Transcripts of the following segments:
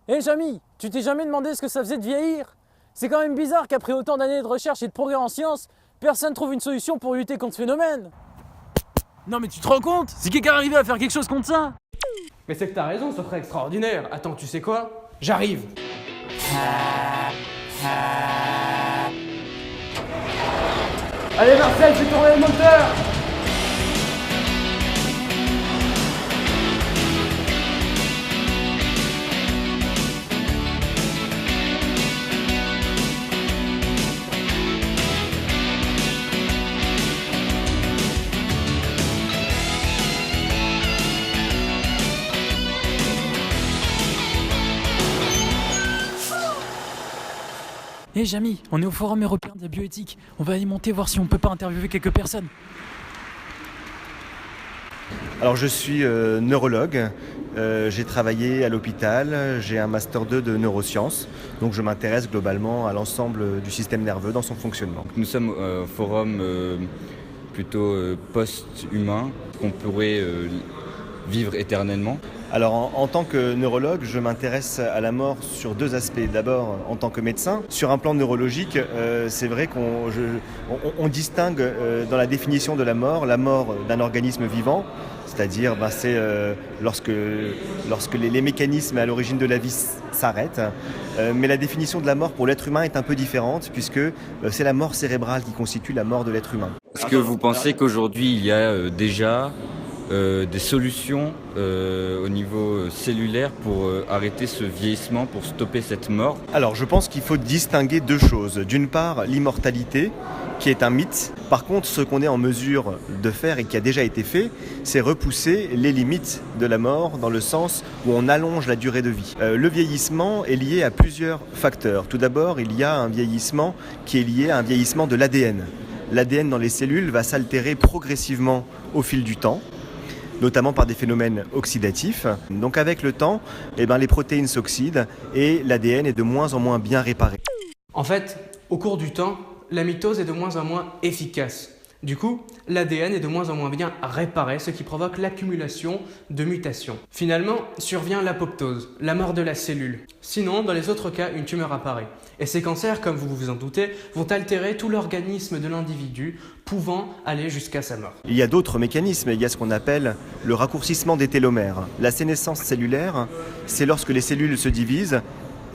Hé Jamy, tu t'es jamais demandé ce que ça faisait de vieillir? C'est quand même bizarre qu'après autant d'années de recherche et de progrès en sciences, personne trouve une solution pour lutter contre ce phénomène. Non mais tu te rends compte? C'est quelqu'un arrivé à faire quelque chose contre ça? Mais c'est que t'as raison, ce serait extraordinaire. Attends, tu sais quoi? J'arrive. Allez Marcel, fais tourner le moteur. Hé Jamy, on est au Forum européen de la bioéthique. On va y monter voir si on peut pas interviewer quelques personnes. Alors je suis neurologue, j'ai travaillé à l'hôpital, j'ai un master 2 de neurosciences, donc je m'intéresse globalement à l'ensemble du système nerveux dans son fonctionnement. Nous sommes au forum plutôt post-humain, qu'on pourrait vivre éternellement. Alors en tant que neurologue, je m'intéresse à la mort sur deux aspects. D'abord en tant que médecin, sur un plan neurologique, c'est vrai qu'on distingue dans la définition de la mort d'un organisme vivant, c'est-à-dire c'est lorsque les mécanismes à l'origine de la vie s'arrêtent. Mais la définition de la mort pour l'être humain est un peu différente puisque c'est la mort cérébrale qui constitue la mort de l'être humain. Est-ce que vous pensez qu'aujourd'hui il y a déjà des solutions au niveau cellulaire pour arrêter ce vieillissement, pour stopper cette mort? Alors je pense qu'il faut distinguer deux choses. D'une part, l'immortalité, qui est un mythe. Par contre, ce qu'on est en mesure de faire et qui a déjà été fait, c'est repousser les limites de la mort dans le sens où on allonge la durée de vie. Le vieillissement est lié à plusieurs facteurs. Tout d'abord, il y a un vieillissement qui est lié à un vieillissement de l'ADN. L'ADN dans les cellules va s'altérer progressivement au fil du temps, notamment par des phénomènes oxydatifs. Donc avec le temps, les protéines s'oxydent et l'ADN est de moins en moins bien réparé. En fait, au cours du temps, la mitose est de moins en moins efficace. Du coup, l'ADN est de moins en moins bien réparé, ce qui provoque l'accumulation de mutations. Finalement, survient l'apoptose, la mort de la cellule. Sinon, dans les autres cas, une tumeur apparaît. Et ces cancers, comme vous vous en doutez, vont altérer tout l'organisme de l'individu, pouvant aller jusqu'à sa mort. Il y a d'autres mécanismes, il y a ce qu'on appelle le raccourcissement des télomères. La sénescence cellulaire, c'est lorsque les cellules se divisent,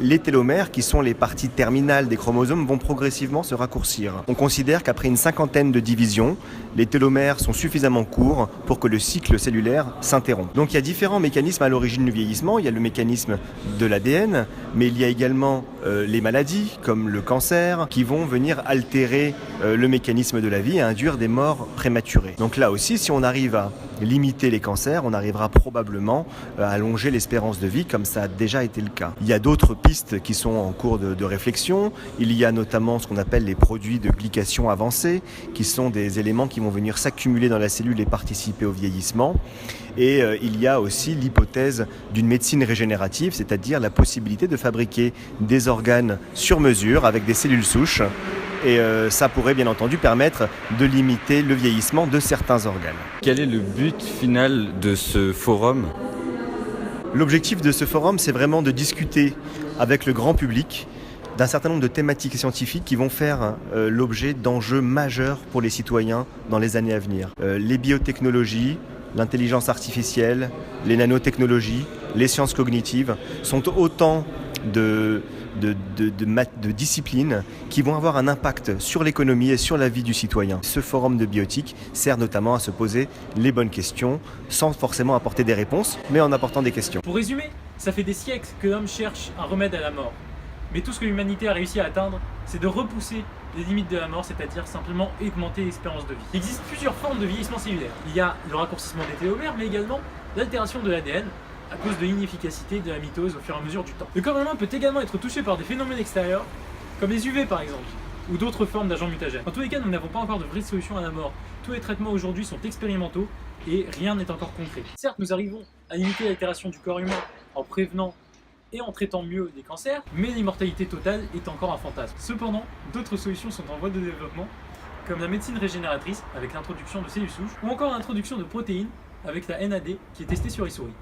les télomères, qui sont les parties terminales des chromosomes, vont progressivement se raccourcir. On considère qu'après une cinquantaine de divisions, les télomères sont suffisamment courts pour que le cycle cellulaire s'interrompe. Donc il y a différents mécanismes à l'origine du vieillissement. Il y a le mécanisme de l'ADN, mais il y a également les maladies, comme le cancer, qui vont venir altérer le mécanisme de la vie et induire des morts prématurées. Donc là aussi, si on arrive à limiter les cancers, on arrivera probablement à allonger l'espérance de vie, comme ça a déjà été le cas. Il y a d'autres pistes qui sont en cours de réflexion. Il y a notamment ce qu'on appelle les produits de glycation avancés, qui sont des éléments qui vont venir s'accumuler dans la cellule et participer au vieillissement. Et il y a aussi l'hypothèse d'une médecine régénérative, c'est-à-dire la possibilité de fabriquer des organes sur mesure avec des cellules souches. Et ça pourrait bien entendu permettre de limiter le vieillissement de certains organes. Quel est le but final de ce forum? L'objectif de ce forum, c'est vraiment de discuter avec le grand public d'un certain nombre de thématiques scientifiques qui vont faire l'objet d'enjeux majeurs pour les citoyens dans les années à venir. Les biotechnologies, l'intelligence artificielle, les nanotechnologies, les sciences cognitives sont autant de disciplines qui vont avoir un impact sur l'économie et sur la vie du citoyen. Ce forum de bioéthique sert notamment à se poser les bonnes questions sans forcément apporter des réponses, mais en apportant des questions. Pour résumer, ça fait des siècles que l'homme cherche un remède à la mort. Mais tout ce que l'humanité a réussi à atteindre, c'est de repousser les limites de la mort, c'est-à-dire simplement augmenter l'espérance de vie. Il existe plusieurs formes de vieillissement cellulaire. Il y a le raccourcissement des télomères, mais également l'altération de l'ADN, à cause de l'inefficacité de la mitose au fur et à mesure du temps. Le corps humain peut également être touché par des phénomènes extérieurs, comme les UV par exemple, ou d'autres formes d'agents mutagènes. En tous les cas, nous n'avons pas encore de vraies solutions à la mort. Tous les traitements aujourd'hui sont expérimentaux et rien n'est encore concret. Certes, nous arrivons à limiter l'altération du corps humain en prévenant et en traitant mieux les cancers, mais l'immortalité totale est encore un fantasme. Cependant, d'autres solutions sont en voie de développement, comme la médecine régénératrice avec l'introduction de cellules souches, ou encore l'introduction de protéines avec la NAD qui est testée sur les souris.